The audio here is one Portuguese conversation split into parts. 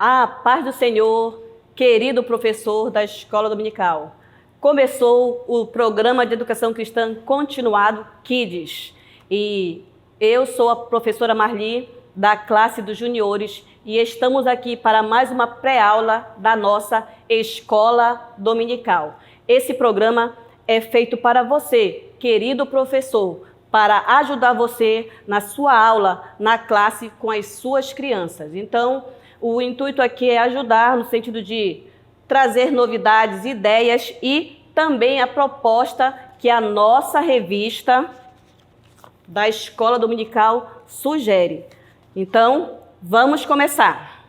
A paz do Senhor, querido professor da Escola Dominical. Começou o programa de educação cristã continuado Kids. E eu sou a professora Marli, da classe dos juniores, e estamos aqui para mais uma pré-aula da nossa Escola Dominical. Esse programa é feito para você, querido professor, para ajudar você na sua aula, na classe, com as suas crianças. Então, o intuito aqui é ajudar no sentido de trazer novidades, ideias e também a proposta que a nossa revista da Escola Dominical sugere. Então, vamos começar.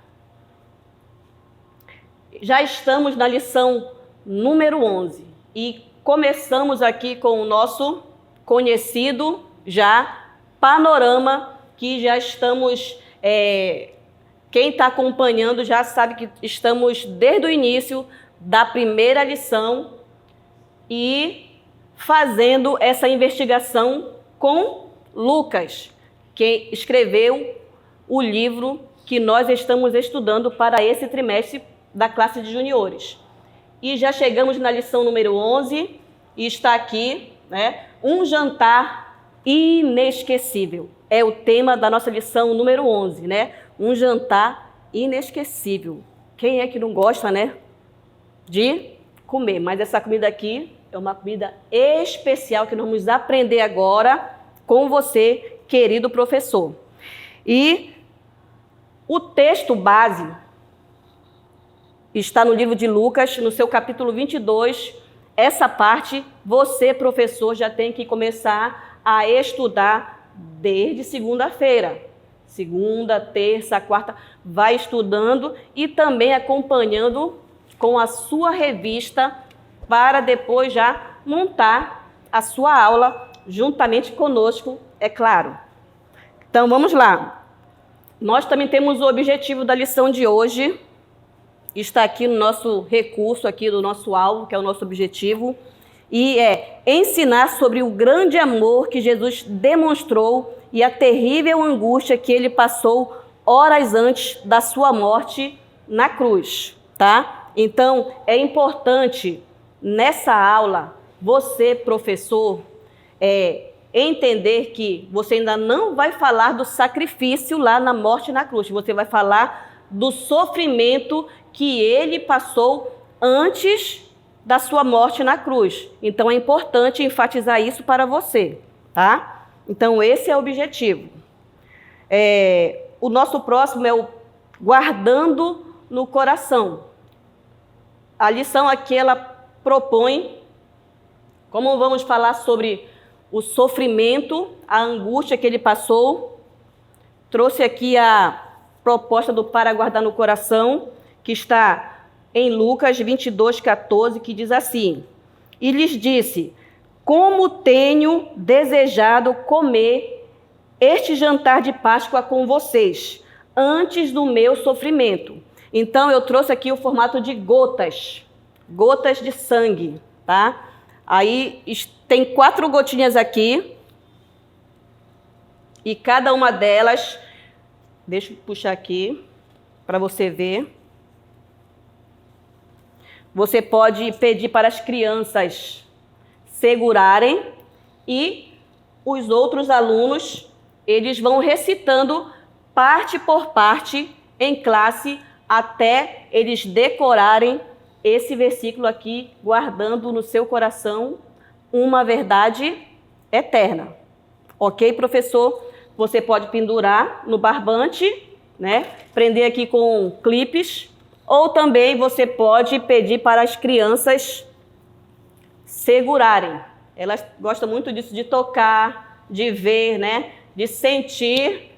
Já estamos na lição número 11 e começamos aqui com o nosso conhecido já panorama, que já estamos... Quem está acompanhando já sabe que estamos desde o início da primeira lição e fazendo essa investigação com Lucas, que escreveu o livro que nós estamos estudando para esse trimestre da classe de juniores. E já chegamos na lição número 11 e está aqui, né, um jantar inesquecível. É o tema da nossa lição número 11, né? Um jantar inesquecível. Quem é que não gosta, né, de comer? Mas essa comida aqui é uma comida especial que nós vamos aprender agora com você, querido professor. E o texto base está no livro de Lucas, no seu capítulo 22. Essa parte, você, professor, já tem que começar a estudar desde segunda-feira. Segunda, terça, quarta, vai estudando e também acompanhando com a sua revista para depois já montar a sua aula juntamente conosco, é claro. Então, vamos lá. Nós também temos o objetivo da lição de hoje, está aqui no nosso recurso, aqui do nosso alvo, que é o nosso objetivo, e é ensinar sobre o grande amor que Jesus demonstrou e a terrível angústia que ele passou horas antes da sua morte na cruz, tá? Então, é importante nessa aula, você, professor, entender que você ainda não vai falar do sacrifício lá na morte na cruz, você vai falar do sofrimento que ele passou antes da sua morte na cruz. Então, é importante enfatizar isso para você, tá? Então, esse é o objetivo. O nosso próximo é o guardando no coração. A lição aqui, ela propõe, como vamos falar sobre o sofrimento, a angústia que ele passou, trouxe aqui a proposta do para guardar no coração, que está em Lucas 22:14, que diz assim: e lhes disse, como tenho desejado comer este jantar de Páscoa com vocês, antes do meu sofrimento. Então, eu trouxe aqui o formato de gotas de sangue, tá? Aí, tem 4 gotinhas aqui, e cada uma delas, deixa eu puxar aqui, para você ver. Você pode pedir para as crianças segurarem e os outros alunos, eles vão recitando parte por parte em classe até eles decorarem esse versículo aqui, guardando no seu coração uma verdade eterna. Ok, professor? Você pode pendurar no barbante, né? Prender aqui com clipes, ou também você pode pedir para as crianças segurarem. Elas gostam muito disso, de tocar, de ver, né? De sentir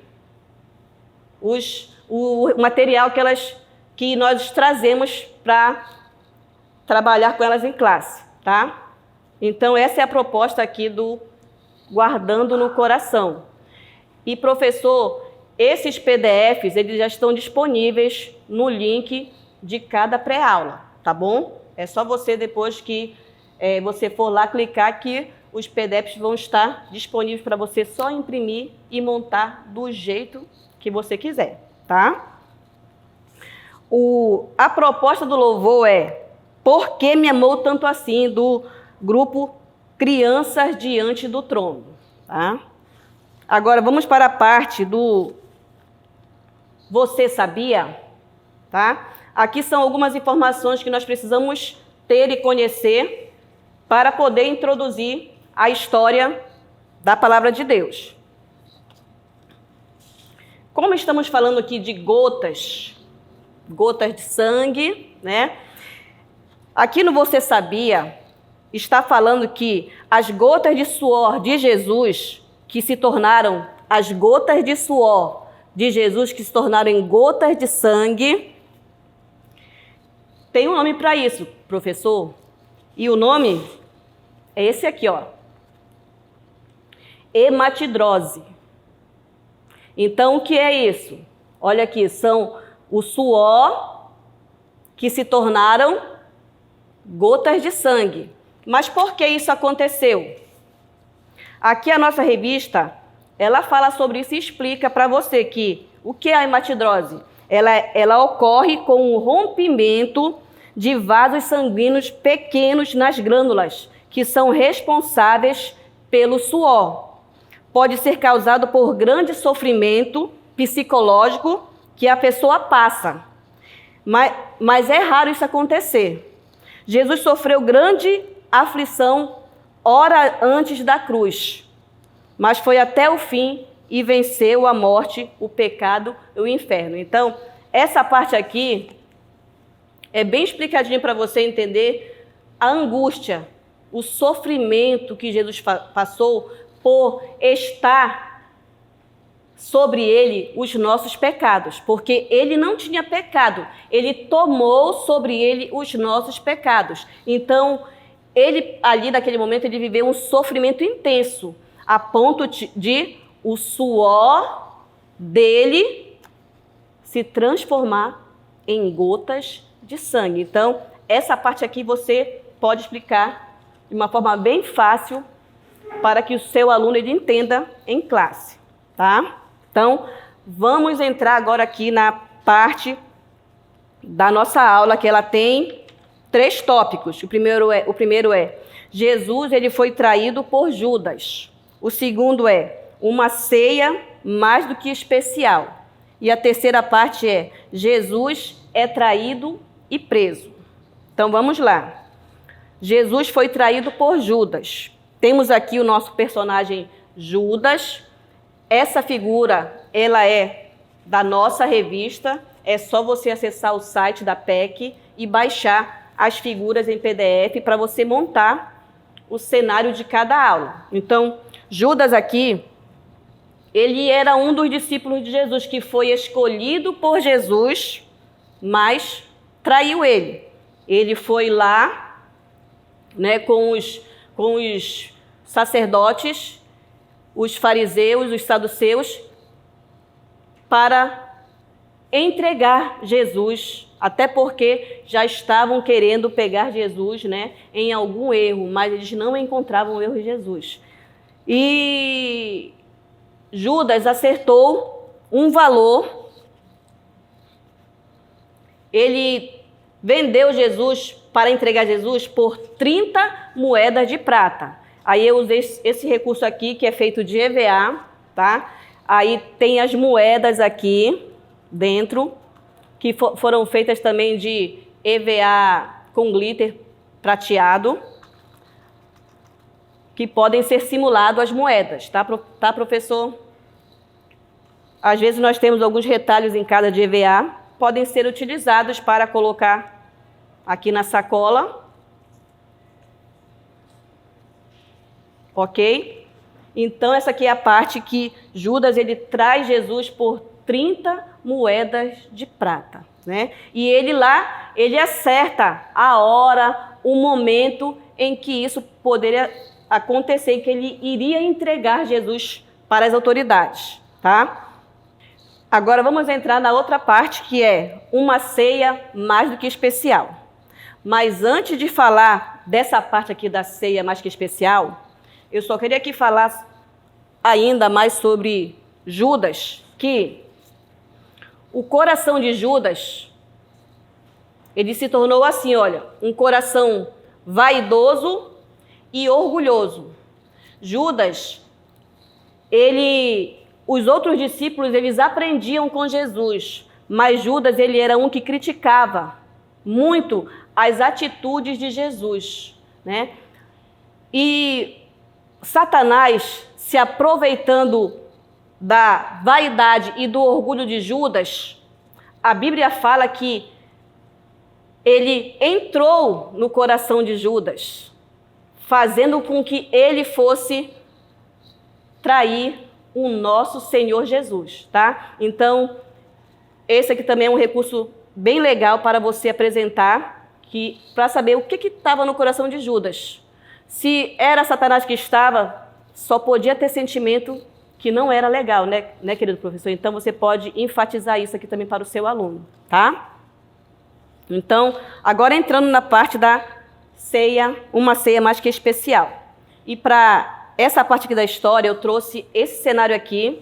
o material que nós trazemos para trabalhar com elas em classe, tá? Então, essa é a proposta aqui do Guardando no Coração. E, professor, esses PDFs, eles já estão disponíveis no link de cada pré-aula, tá bom? É só você, depois que você for lá clicar, que os PDFs vão estar disponíveis para você só imprimir e montar do jeito que você quiser, tá? A proposta do louvor é Por que me amou tanto assim, do grupo Crianças Diante do Trono. Tá? Agora vamos para a parte do Você Sabia? Tá? Aqui são algumas informações que nós precisamos ter e conhecer para poder introduzir a história da palavra de Deus. Como estamos falando aqui de gotas de sangue, né? Aqui no Você Sabia, está falando que as gotas de suor de Jesus, que se tornaram as gotas de suor de Jesus, que se tornaram em gotas de sangue, tem um nome para isso, professor. E o nome é esse aqui, ó. Hematidrose. Então, o que é isso? Olha aqui, são o suor que se tornaram gotas de sangue. Mas por que isso aconteceu? Aqui a nossa revista, ela fala sobre isso e explica para você que o que é a hematidrose? Ela ocorre com o rompimento de vasos sanguíneos pequenos nas glândulas, que são responsáveis pelo suor. Pode ser causado por grande sofrimento psicológico que a pessoa passa. Mas é raro isso acontecer. Jesus sofreu grande aflição hora antes da cruz, mas foi até o fim e venceu a morte, o pecado e o inferno. Então, essa parte aqui é bem explicadinho para você entender a angústia, o sofrimento que Jesus passou por estar sobre ele os nossos pecados, porque ele não tinha pecado, ele tomou sobre ele os nossos pecados. Então, ele ali naquele momento ele viveu um sofrimento intenso, a ponto de o suor dele se transformar em gotas de sangue. Então, essa parte aqui você pode explicar de uma forma bem fácil para que o seu aluno ele entenda em classe, tá? Então, vamos entrar agora aqui na parte da nossa aula, que ela tem 3 tópicos. O primeiro é Jesus ele foi traído por Judas. O segundo é uma ceia mais do que especial. E a terceira parte é Jesus é traído e preso. Então, vamos lá. Jesus foi traído por Judas. Temos aqui o nosso personagem Judas. Essa figura, ela é da nossa revista. É só você acessar o site da PEC e baixar as figuras em PDF para você montar o cenário de cada aula. Então, Judas aqui, ele era um dos discípulos de Jesus que foi escolhido por Jesus, mas traiu ele. Ele foi lá, né, com os sacerdotes, os fariseus, os saduceus, para entregar Jesus, até porque já estavam querendo pegar Jesus, né, em algum erro, mas eles não encontravam o erro de Jesus. E Judas acertou um valor, ele vendeu Jesus para entregar Jesus por 30 moedas de prata. Aí eu usei esse recurso aqui, que é feito de EVA, tá? Aí tem as moedas aqui dentro, que foram feitas também de EVA com glitter prateado, que podem ser simulado as moedas, tá, professor? Às vezes nós temos alguns retalhos em casa de EVA, podem ser utilizados para colocar aqui na sacola. Ok? Então, essa aqui é a parte que Judas ele traz Jesus por 30 moedas de prata, né? E ele acerta a hora, o momento em que isso poderia acontecer, que ele iria entregar Jesus para as autoridades, tá? Agora vamos entrar na outra parte, que é uma ceia mais do que especial. Mas antes de falar dessa parte aqui da ceia mais que especial, eu só queria aqui falar ainda mais sobre Judas, que o coração de Judas Ele se tornou assim, olha, um coração vaidoso e orgulhoso. Judas, os outros discípulos, eles aprendiam com Jesus, mas Judas, ele era um que criticava muito as atitudes de Jesus, né? E Satanás, se aproveitando da vaidade e do orgulho de Judas, a Bíblia fala que ele entrou no coração de Judas, fazendo com que ele fosse trair o nosso Senhor Jesus, tá? Então, esse aqui também é um recurso bem legal para você apresentar, para saber o que estava no coração de Judas. Se era Satanás que estava, só podia ter sentimento que não era legal, né, querido professor? Então, você pode enfatizar isso aqui também para o seu aluno, tá? Então, agora entrando na parte da ceia, uma ceia mais que especial. E para essa parte aqui da história, eu trouxe esse cenário aqui,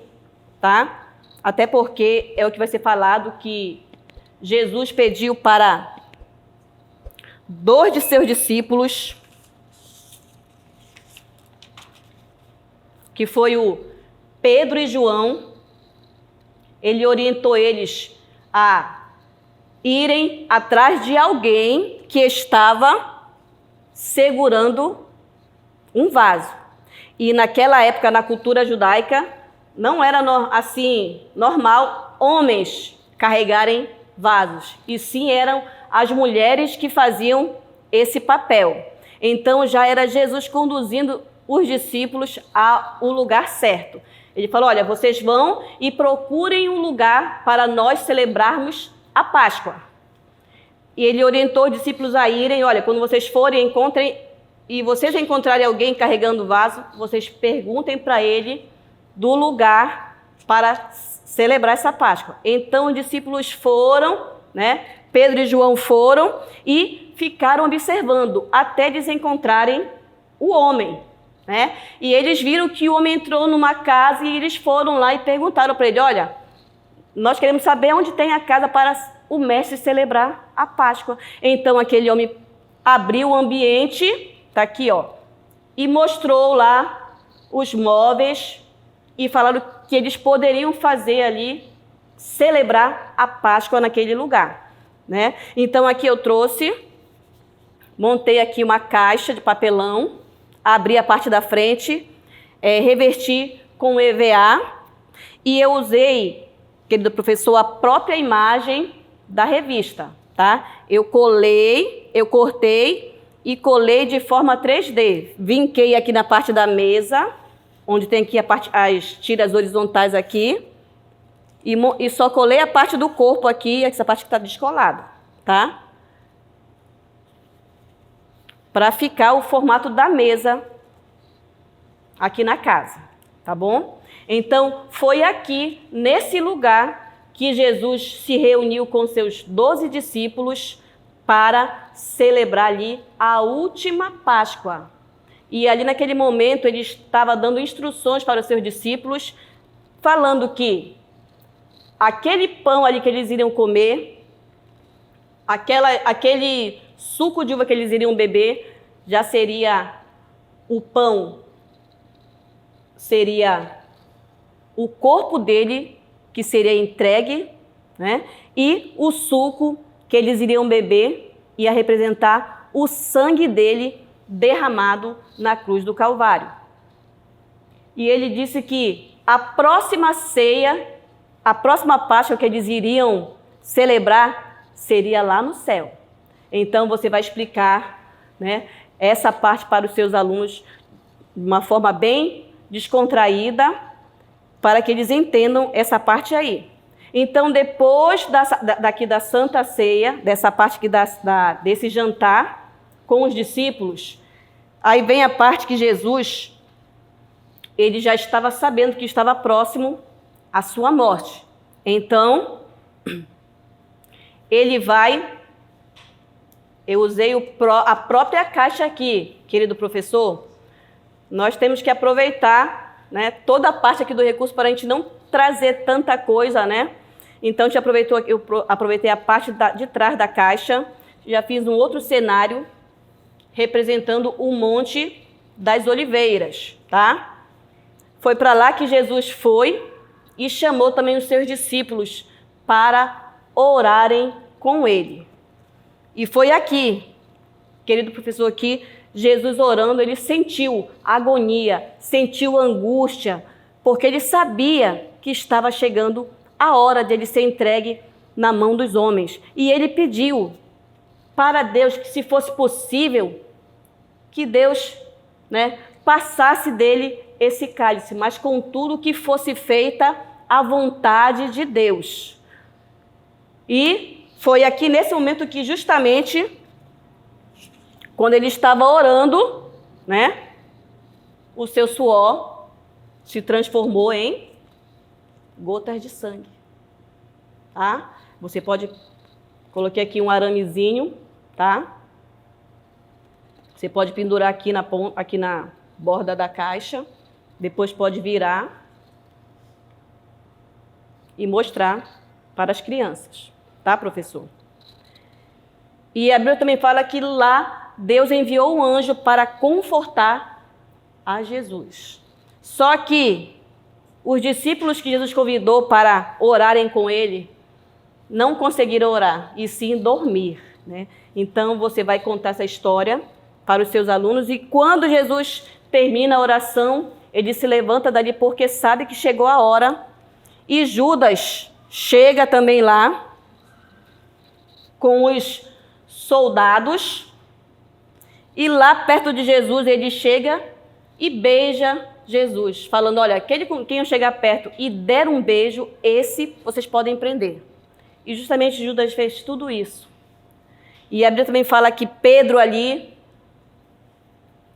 tá? Até porque é o que vai ser falado, que Jesus pediu para 2 de seus discípulos, que foi o Pedro e João. Ele orientou eles a irem atrás de alguém que estava segurando um vaso. E naquela época, na cultura judaica, não era assim normal homens carregarem vasos, e sim eram as mulheres que faziam esse papel. Então já era Jesus conduzindo os discípulos ao lugar certo. Ele falou, olha, vocês vão e procurem um lugar para nós celebrarmos a Páscoa. E ele orientou os discípulos a irem, olha, quando vocês forem, encontrem, e vocês encontrarem alguém carregando vaso, vocês perguntem para ele do lugar para celebrar essa Páscoa. Então os discípulos foram, né? Pedro e João foram e ficaram observando até eles encontrarem o homem, né? E eles viram que o homem entrou numa casa e eles foram lá e perguntaram para ele, olha, nós queremos saber onde tem a casa para o mestre celebrar a Páscoa. Então aquele homem abriu o ambiente, tá aqui, ó, e mostrou lá os móveis e falaram que eles poderiam fazer ali, celebrar a Páscoa naquele lugar, né? Então aqui eu montei aqui uma caixa de papelão, abri a parte da frente, reverti com EVA e eu usei, querido professor, a própria imagem da revista, tá? Eu cortei e colei de forma 3D. Vinquei aqui na parte da mesa, onde tem aqui as tiras horizontais aqui, e só colei a parte do corpo aqui, essa parte que está descolada, tá? Para ficar o formato da mesa aqui na casa, tá bom? Então, foi aqui, nesse lugar, que Jesus se reuniu com seus 12 discípulos para celebrar ali a última Páscoa. E ali naquele momento ele estava dando instruções para os seus discípulos, falando que aquele pão ali que eles iriam comer, aquele suco de uva que eles iriam beber, já seria o pão, seria o corpo dele que seria entregue, né? E o suco que eles iriam beber ia representar o sangue dele derramado na cruz do Calvário. E ele disse que a próxima ceia, a próxima Páscoa que eles iriam celebrar seria lá no céu. Então você vai explicar, né, essa parte para os seus alunos de uma forma bem descontraída, para que eles entendam essa parte aí. Então, depois daqui da Santa Ceia, dessa parte aqui desse jantar com os discípulos, aí vem a parte que Jesus, ele já estava sabendo que estava próximo à sua morte. Então, ele vai... Eu usei a própria caixa aqui, querido professor. Nós temos que aproveitar, né, toda a parte aqui do recurso para a gente não trazer tanta coisa, né? Então, eu aproveitei a parte de trás da caixa já fiz um outro cenário representando o Monte das Oliveiras, tá? Foi para lá que Jesus foi e chamou também os seus discípulos para orarem com ele. E foi aqui, querido professor, aqui, Jesus orando, ele sentiu agonia, sentiu angústia, porque ele sabia que estava chegando a hora de ele ser entregue na mão dos homens. E ele pediu para Deus que, se fosse possível, que Deus, passasse dele esse cálice, mas contudo que fosse feita a vontade de Deus. E foi aqui nesse momento que justamente, quando ele estava orando, o seu suor se transformou em gotas de sangue. Tá? Você pode, coloquei aqui um aramezinho, tá? Você pode pendurar aqui na borda da caixa, depois pode virar e mostrar para as crianças, tá, professor? E a Bíblia também fala que lá Deus enviou um anjo para confortar a Jesus. Só que os discípulos que Jesus convidou para orarem com ele não conseguiram orar, e sim dormir, Então você vai contar essa história para os seus alunos, e quando Jesus termina a oração, ele se levanta dali porque sabe que chegou a hora, e Judas chega também lá com os soldados, e lá perto de Jesus ele chega e beija Jesus, falando, olha, aquele com quem eu chegar perto e der um beijo, esse vocês podem prender. E justamente Judas fez tudo isso. E a Bíblia também fala que Pedro ali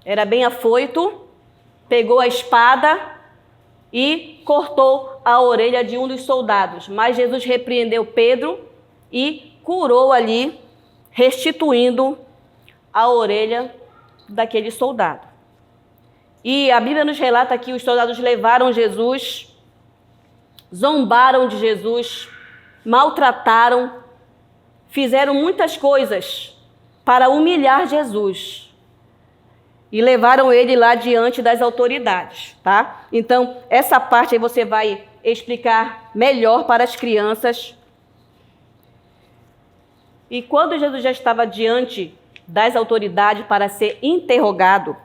era bem afoito, pegou a espada e cortou a orelha de um dos soldados. Mas Jesus repreendeu Pedro e curou ali, restituindo a orelha daquele soldado. E a Bíblia nos relata que os soldados levaram Jesus, zombaram de Jesus, maltrataram, fizeram muitas coisas para humilhar Jesus. E levaram ele lá diante das autoridades, tá? Então, essa parte aí você vai explicar melhor para as crianças. E quando Jesus já estava diante das autoridades para ser interrogado,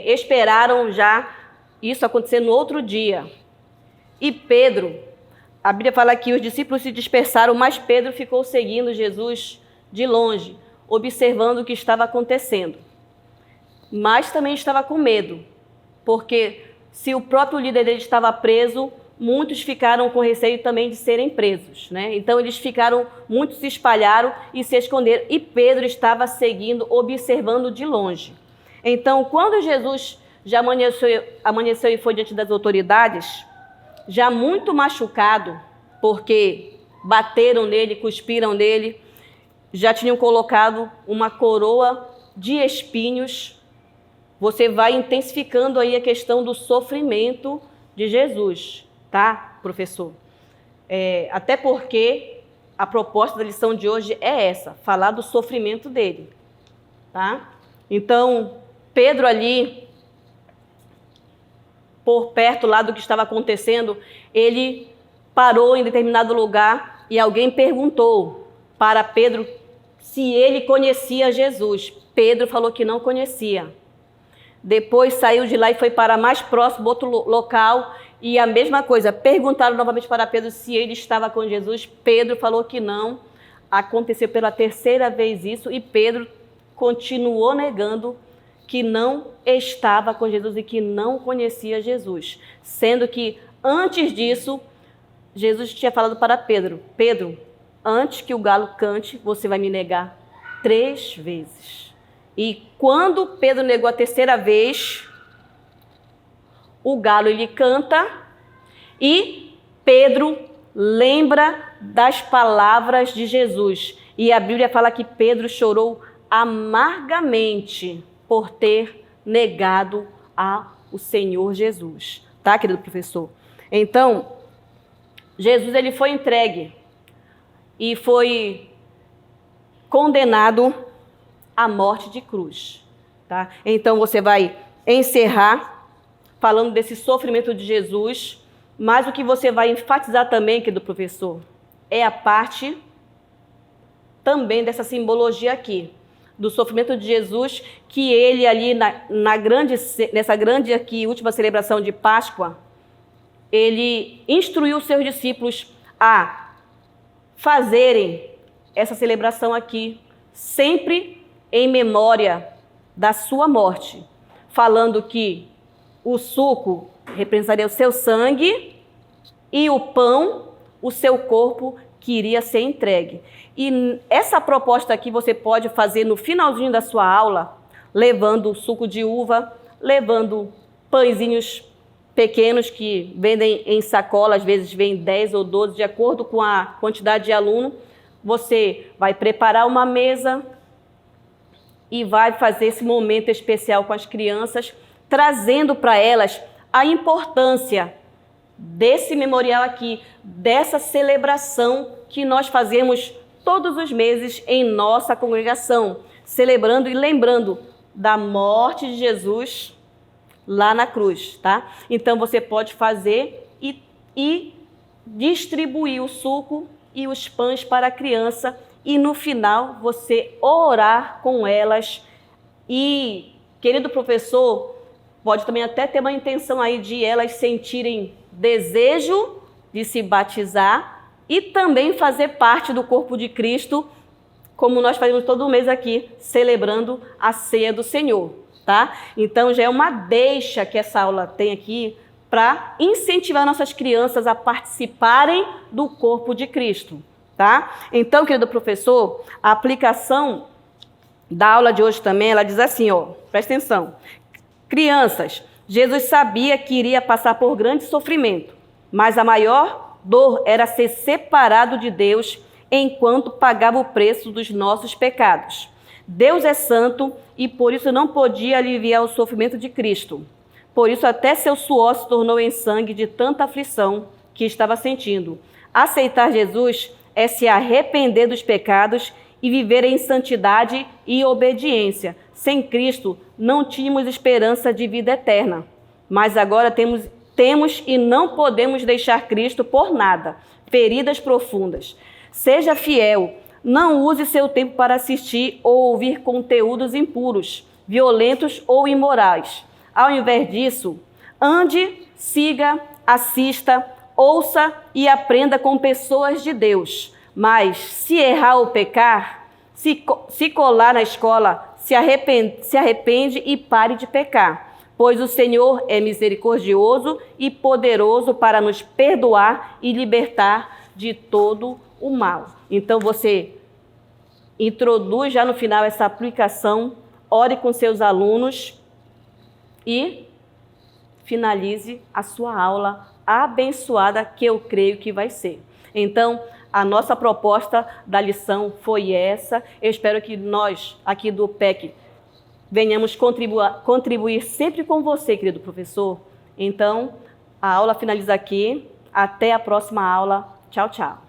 esperaram já isso acontecer no outro dia. E Pedro, a Bíblia fala que os discípulos se dispersaram, mas Pedro ficou seguindo Jesus de longe, observando o que estava acontecendo. Mas também estava com medo, porque se o próprio líder dele estava preso, muitos ficaram com receio também de serem presos, Então muitos se espalharam e se esconderam, e Pedro estava seguindo, observando de longe. Então, quando Jesus já amanheceu e foi diante das autoridades, já muito machucado, porque bateram nele, cuspiram nele, já tinham colocado uma coroa de espinhos. Você vai intensificando aí a questão do sofrimento de Jesus, tá, professor? Até porque a proposta da lição de hoje é essa, falar do sofrimento dele, tá? Então, Pedro ali, por perto lá do que estava acontecendo, ele parou em determinado lugar e alguém perguntou para Pedro se ele conhecia Jesus. Pedro falou que não conhecia. Depois saiu de lá e foi para mais próximo, outro local, e a mesma coisa. Perguntaram novamente para Pedro se ele estava com Jesus. Pedro falou que não. Aconteceu pela terceira vez isso e Pedro continuou negando que não estava com Jesus e que não conhecia Jesus. Sendo que antes disso, Jesus tinha falado para Pedro, Pedro, antes que o galo cante, você vai me negar 3 vezes. E quando Pedro negou a terceira vez, o galo ele canta e Pedro lembra das palavras de Jesus. E a Bíblia fala que Pedro chorou amargamente por ter negado ao Senhor Jesus. Tá, querido professor? Então, Jesus ele foi entregue e foi condenado à morte de cruz. Tá? Então você vai encerrar falando desse sofrimento de Jesus, mas o que você vai enfatizar também, querido professor, é a parte também dessa simbologia aqui, do sofrimento de Jesus, que ele ali nessa grande aqui última celebração de Páscoa, ele instruiu os seus discípulos a fazerem essa celebração aqui, sempre em memória da sua morte, falando que o suco representaria o seu sangue e o pão, o seu corpo, que iria ser entregue. E essa proposta aqui você pode fazer no finalzinho da sua aula, levando suco de uva, levando pãezinhos pequenos que vendem em sacola, às vezes vem 10 ou 12, de acordo com a quantidade de aluno. Você vai preparar uma mesa e vai fazer esse momento especial com as crianças, trazendo para elas a importância desse memorial aqui, dessa celebração que nós fazemos todos os meses em nossa congregação, celebrando e lembrando da morte de Jesus lá na cruz, tá? Então você pode fazer e distribuir o suco e os pães para a criança e no final você orar com elas. E, querido professor, pode também até ter uma intenção aí de elas sentirem desejo de se batizar e também fazer parte do corpo de Cristo, como nós fazemos todo mês aqui, celebrando a ceia do Senhor, tá? Então já é uma deixa que essa aula tem aqui para incentivar nossas crianças a participarem do corpo de Cristo, tá? Então, querido professor, a aplicação da aula de hoje também, ela diz assim, ó, presta atenção. Crianças, Jesus sabia que iria passar por grande sofrimento, mas a maior dor era ser separado de Deus enquanto pagava o preço dos nossos pecados. Deus é santo e por isso não podia aliviar o sofrimento de Cristo. Por isso até seu suor se tornou em sangue de tanta aflição que estava sentindo. Aceitar Jesus é se arrepender dos pecados e viver em santidade e obediência. Sem Cristo, não tínhamos esperança de vida eterna. Mas agora temos e não podemos deixar Cristo por nada. Feridas profundas. Seja fiel. Não use seu tempo para assistir ou ouvir conteúdos impuros, violentos ou imorais. Ao invés disso, ande, siga, assista, ouça e aprenda com pessoas de Deus. Mas, se errar ou pecar, se colar na escola, se arrepende e pare de pecar. Pois o Senhor é misericordioso e poderoso para nos perdoar e libertar de todo o mal. Então, você introduz já no final essa aplicação, ore com seus alunos e finalize a sua aula abençoada, que eu creio que vai ser. Então, a nossa proposta da lição foi essa. Eu espero que nós, aqui do PEC, venhamos contribuir sempre com você, querido professor. Então, a aula finaliza aqui. Até a próxima aula. Tchau, tchau.